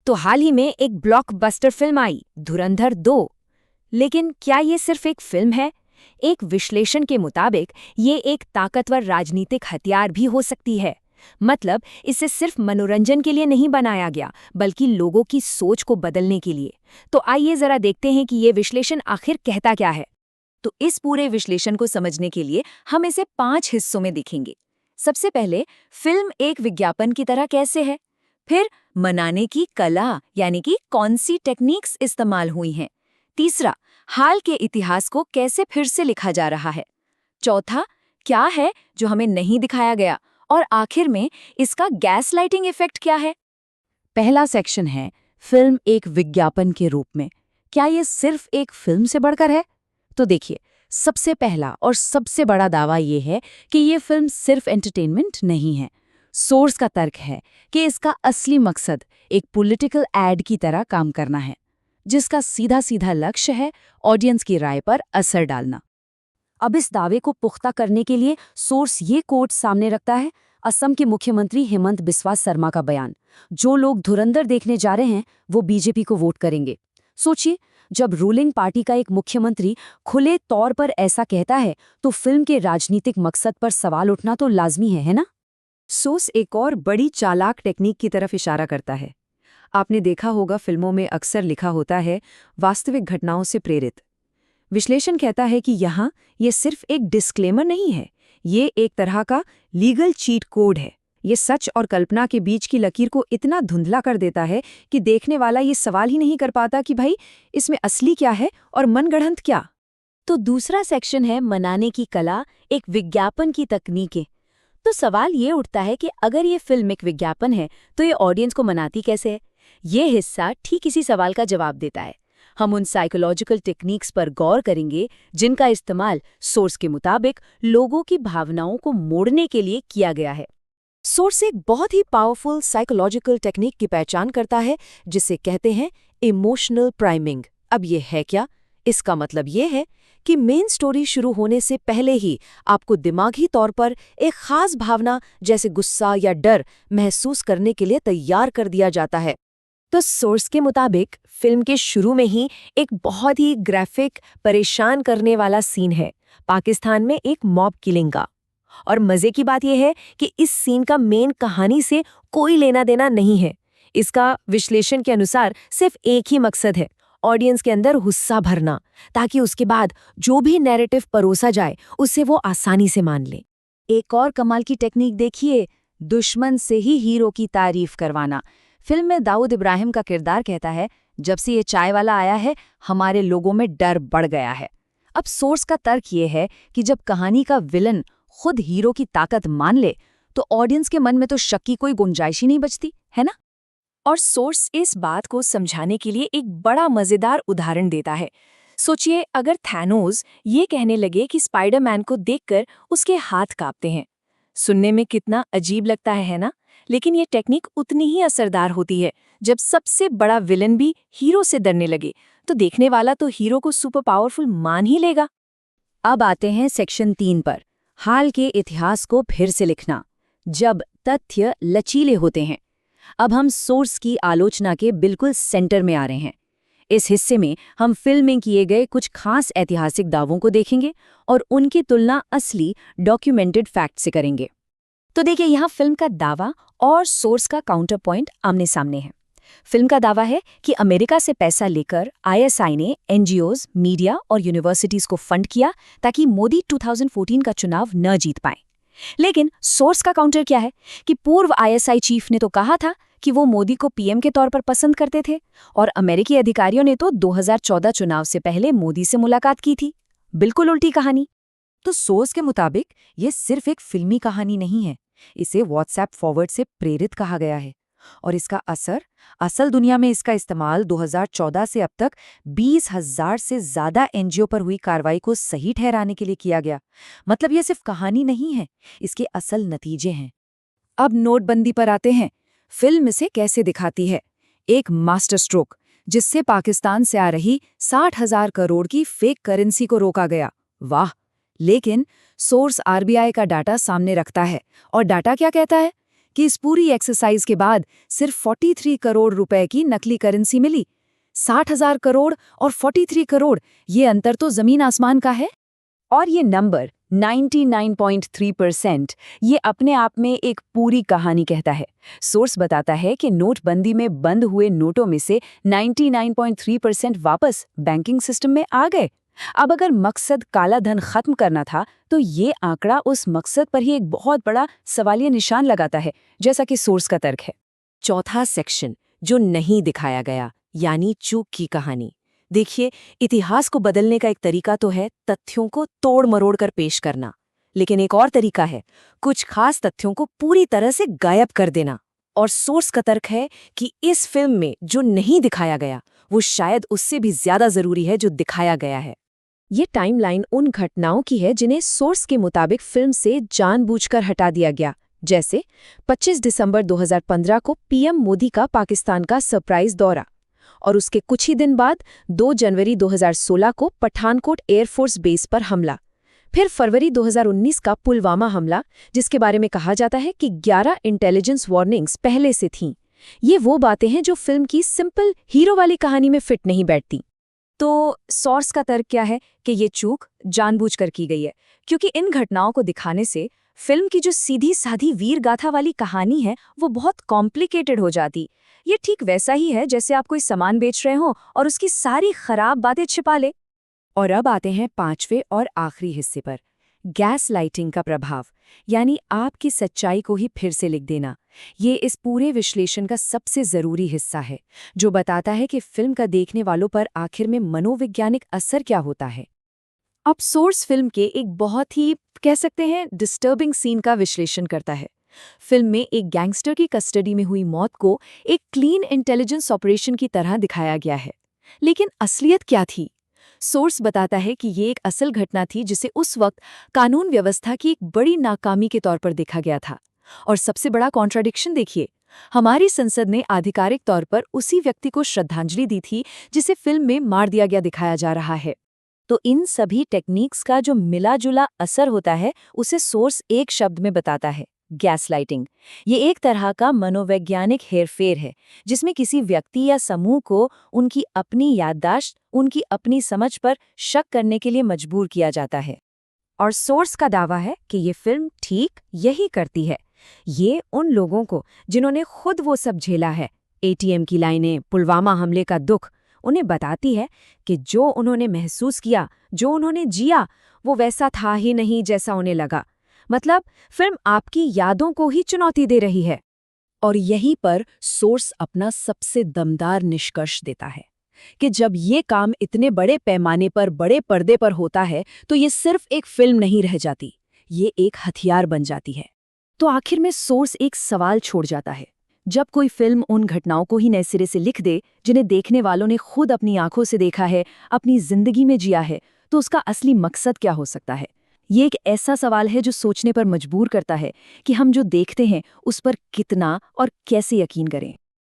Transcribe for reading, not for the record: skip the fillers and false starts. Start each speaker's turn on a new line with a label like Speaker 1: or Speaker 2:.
Speaker 1: तो हाल ही में एक ब्लॉकबस्टर फिल्म आई, धुरंधर 2। लेकिन क्या ये सिर्फ एक फिल्म है? एक विश्लेषण के मुताबिक ये एक ताकतवर राजनीतिक हथियार भी हो सकती है। मतलब इसे सिर्फ मनोरंजन के लिए नहीं बनाया गया, बल्कि लोगों की सोच को बदलने के लिए। तो आइए जरा देखते हैं कि ये विश्लेषण आखिर कहता क्या है। तो इस पूरे विश्लेषण को समझने के लिए हम इसे 5 हिस्सों में देखेंगे। सबसे पहले, फिल्म एक विज्ञापन की तरह कैसे है। फिर मनाने की कला, यानी कि कौन सी टेक्निक्स इस्तेमाल हुई हैं। तीसरा, हाल के इतिहास को कैसे फिर से लिखा जा रहा है। चौथा, क्या है जो हमें नहीं दिखाया गया। और आखिर में इसका गैसलाइटिंग इफेक्ट क्या है। पहला सेक्शन है फिल्म एक विज्ञापन के रूप में। क्या ये सिर्फ एक फिल्म से बढ़कर है? तो देखिए, सबसे पहला और सबसे बड़ा दावा ये है कि ये फिल्म सिर्फ एंटरटेनमेंट नहीं है। सोर्स का तर्क है कि इसका असली मकसद एक पॉलिटिकल एड की तरह काम करना है, जिसका सीधा सीधा लक्ष्य है ऑडियंस की राय पर असर डालना। अब इस दावे को पुख्ता करने के लिए सोर्स ये कोट सामने रखता है असम के मुख्यमंत्री हेमंत बिस्वा शर्मा का बयान। जो लोग धुरंधर देखने जा रहे हैं वो बीजेपी को वोट करेंगे। सोचिए, जब रूलिंग पार्टी का एक मुख्यमंत्री खुले तौर पर ऐसा कहता है तो फिल्म के राजनीतिक मकसद पर सवाल उठना तो लाजमी है ना। सोर्स एक और बड़ी चालाक टेक्निक की तरफ इशारा करता है। आपने देखा होगा, फिल्मों में अक्सर लिखा होता है वास्तविक घटनाओं से प्रेरित। विश्लेषण कहता है कि यहाँ ये सिर्फ एक डिस्क्लेमर नहीं है, ये एक तरह का लीगल चीट कोड है। ये सच और कल्पना के बीच की लकीर को इतना धुंधला कर देता है कि देखने वाला ये सवाल ही नहीं कर पाता कि भाई इसमें असली क्या है और मनगढ़ंत क्या। तो दूसरा सेक्शन है मनाने की कला, एक विज्ञापन की तकनीकें। तो सवाल ये उठता है कि अगर ये फिल्म एक विज्ञापन है तो ये ऑडियंस को मनाती कैसे है। ये हिस्सा ठीक इसी सवाल का जवाब देता है। हम उन साइकोलॉजिकल टेक्निक्स पर गौर करेंगे जिनका इस्तेमाल सोर्स के मुताबिक लोगों की भावनाओं को मोड़ने के लिए किया गया है। सोर्स एक बहुत ही पावरफुल साइकोलॉजिकल टेक्निक की पहचान करता है जिसे कहते हैं इमोशनल प्राइमिंग। अब ये है क्या? इसका मतलब ये है कि मेन स्टोरी शुरू होने से पहले ही आपको दिमागी तौर पर एक खास भावना जैसे गुस्सा या डर महसूस करने के लिए तैयार कर दिया जाता है। तो सोर्स के मुताबिक फिल्म के शुरू में ही एक बहुत ही ग्राफिक, परेशान करने वाला सीन है पाकिस्तान में एक मॉब किलिंग का। और मजे की बात यह है कि इस सीन का मेन कहानी से कोई लेना देना नहीं है। इसका विश्लेषण के अनुसार सिर्फ एक ही मकसद है, ऑडियंस के अंदर गुस्सा भरना, ताकि उसके बाद जो भी नैरेटिव परोसा जाए उसे वो आसानी से मान ले। एक और कमाल की टेक्निक देखिए, दुश्मन से ही हीरो की तारीफ करवाना। फिल्म में दाऊद इब्राहिम का किरदार कहता है, जब से ये चाय वाला आया है हमारे लोगों में डर बढ़ गया है। अब सोर्स का तर्क ये है कि जब कहानी का विलन खुद हीरो की ताकत मान ले तो ऑडियंस के मन में तो शक की कोई गुंजाइश ही नहीं बचती, है ना। और सोर्स इस बात को समझाने के लिए एक बड़ा मजेदार उदाहरण देता है। सोचिए, अगर थैनोस ये कहने लगे कि स्पाइडरमैन को देखकर उसके हाथ कांपते हैं। सुनने में कितना अजीब लगता है ना। लेकिन ये टेक्निक उतनी ही असरदार होती है जब सबसे बड़ा विलन भी हीरो से डरने लगे, तो देखने वाला तो हीरो को सुपर पावरफुल मान ही लेगा। अब आते हैं सेक्शन 3 पर, हाल के इतिहास को फिर से लिखना, जब तथ्य लचीले होते हैं। अब हम सोर्स की आलोचना के बिल्कुल सेंटर में आ रहे हैं। इस हिस्से में हम फिल्म में किए गए कुछ खास ऐतिहासिक दावों को देखेंगे और उनकी तुलना असली डॉक्यूमेंटेड फैक्ट से करेंगे। तो देखिए, यहाँ फिल्म का दावा और सोर्स का काउंटर पॉइंट आमने सामने है। फिल्म का दावा है कि अमेरिका से पैसा लेकर आईएसआई ने एनजीओज, मीडिया और यूनिवर्सिटीज को फंड किया ताकि मोदी 2014 का चुनाव न जीत पाए। लेकिन सोर्स का काउंटर क्या है कि पूर्व आईएसआई चीफ ने तो कहा था कि वो मोदी को पीएम के तौर पर पसंद करते थे, और अमेरिकी अधिकारियों ने तो 2014 चुनाव से पहले मोदी से मुलाकात की थी। बिल्कुल उल्टी कहानी। तो सोर्स के मुताबिक ये सिर्फ एक फिल्मी कहानी नहीं है, इसे व्हाट्सएप फॉरवर्ड से प्रेरित कहा गया है। और इसका असर, असल दुनिया में इसका इस्तेमाल 2014 से अब तक 20,000 से ज्यादा एनजीओ पर हुई कार्रवाई को सही ठहराने के लिए किया गया। मतलब ये सिर्फ कहानी नहीं है, इसके असल नतीजे हैं। अब नोटबंदी पर आते हैं। फिल्म इसे कैसे दिखाती है? एक मास्टर स्ट्रोक, जिससे पाकिस्तान से आ रही 60,000 करोड़ की फेक करेंसी को रोका गया। वाह! लेकिन सोर्स आरबीआई का डाटा सामने रखता है, और डाटा क्या कहता है कि इस पूरी एक्सरसाइज के बाद सिर्फ 43 करोड़ रुपए की नकली करेंसी मिली। 60,000 करोड़ और 43 करोड़, ये अंतर तो जमीन आसमान का है। और ये नंबर 99.3%, ये अपने आप में एक पूरी कहानी कहता है। सोर्स बताता है कि नोटबंदी में बंद हुए नोटों में से 99.3% वापस बैंकिंग सिस्टम में आ गए। अब अगर मकसद काला धन खत्म करना था, तो ये आंकड़ा उस मकसद पर ही एक बहुत बड़ा सवालिया निशान लगाता है, जैसा कि सोर्स का तर्क है।
Speaker 2: चौथा सेक्शन, जो नहीं दिखाया गया, यानी चूक की कहानी। देखिए, इतिहास को बदलने का एक तरीका तो है तथ्यों को तोड़ मरोड़ कर पेश करना, लेकिन एक और तरीका है कुछ खास तथ्यों को पूरी तरह से गायब कर देना। और सोर्स का तर्क है कि इस फिल्म में जो नहीं दिखाया गया, वो शायद उससे भी ज्यादा जरूरी है जो दिखाया गया है।
Speaker 1: ये टाइमलाइन उन घटनाओं की है जिन्हें सोर्स के मुताबिक फिल्म से जानबूझकर हटा दिया गया, जैसे 25 दिसंबर 2015 को पीएम मोदी का पाकिस्तान का सरप्राइज दौरा, और उसके कुछ ही दिन बाद 2 जनवरी 2016 को पठानकोट एयरफोर्स बेस पर हमला, फिर फरवरी 2019 का पुलवामा हमला, जिसके बारे में कहा जाता है कि 11 इंटेलिजेंस वार्निंग्स पहले से थीं। ये वो बातें हैं जो फिल्म की सिंपल हीरो वाली कहानी में फिट नहीं बैठती। तो सोर्स का तर्क क्या है कि ये चूक जानबूझकर की गई है, क्योंकि इन घटनाओं को दिखाने से फिल्म की जो सीधी साधी वीर गाथा वाली कहानी है वो बहुत कॉम्प्लिकेटेड हो जाती। ये ठीक वैसा ही है जैसे आप कोई सामान बेच रहे हो और उसकी सारी खराब बातें छिपा ले। और अब आते हैं 5वें और आखिरी हिस्से पर, गैस लाइटिंग का प्रभाव, यानी आपकी सच्चाई को ही फिर से लिख देना। ये इस पूरे विश्लेषण का सबसे जरूरी हिस्सा है, जो बताता है कि फिल्म का देखने वालों पर आखिर में मनोवैज्ञानिक असर क्या होता है। अब सोर्स फिल्म के एक बहुत ही, कह सकते हैं, डिस्टर्बिंग सीन का विश्लेषण करता है। फिल्म में एक गैंगस्टर की कस्टडी में हुई मौत को एक क्लीन इंटेलिजेंस ऑपरेशन की तरह दिखाया गया है, लेकिन असलियत क्या थी? सोर्स बताता है कि ये एक असल घटना थी जिसे उस वक्त कानून व्यवस्था की एक बड़ी नाकामी के तौर पर देखा गया था। और सबसे बड़ा कॉन्ट्राडिक्शन देखिए, हमारी संसद ने आधिकारिक तौर पर उसी व्यक्ति को श्रद्धांजलि दी थी जिसे फिल्म में मार दिया गया दिखाया जा रहा है। तो इन सभी टेक्निक्स का जो मिला जुला असर होता है, उसे सोर्स एक शब्द में बताता है, गैसलाइटिंग। ये एक तरह का मनोवैज्ञानिक हेरफेर है, जिसमें किसी व्यक्ति या समूह को उनकी अपनी याददाश्त, उनकी अपनी समझ पर शक करने के लिए मजबूर किया जाता है। और सोर्स का दावा है कि ये फिल्म ठीक यही करती है। ये उन लोगों को जिन्होंने खुद वो सब झेला है, एटीएम की लाइनें, पुलवामा हमले का दुख, उन्हें बताती है कि जो उन्होंने महसूस किया, जो उन्होंने जिया, वो वैसा था ही नहीं जैसा उन्हें लगा। मतलब फिल्म आपकी यादों को ही चुनौती दे रही है। और यहीं पर सोर्स अपना सबसे दमदार निष्कर्ष देता है कि जब ये काम इतने बड़े पैमाने पर, बड़े पर्दे पर होता है, तो ये सिर्फ एक फिल्म नहीं रह जाती, ये एक हथियार बन जाती है। तो आखिर में सोर्स एक सवाल छोड़ जाता है, जब कोई फिल्म उन घटनाओं को ही नए सिरे से लिख दे जिन्हें देखने वालों ने खुद अपनी आंखों से देखा है, अपनी जिंदगी में जिया है, तो उसका असली मकसद क्या हो सकता है? ये एक ऐसा सवाल है जो सोचने पर मजबूर करता है कि हम जो देखते हैं उस पर कितना और कैसे यकीन करें।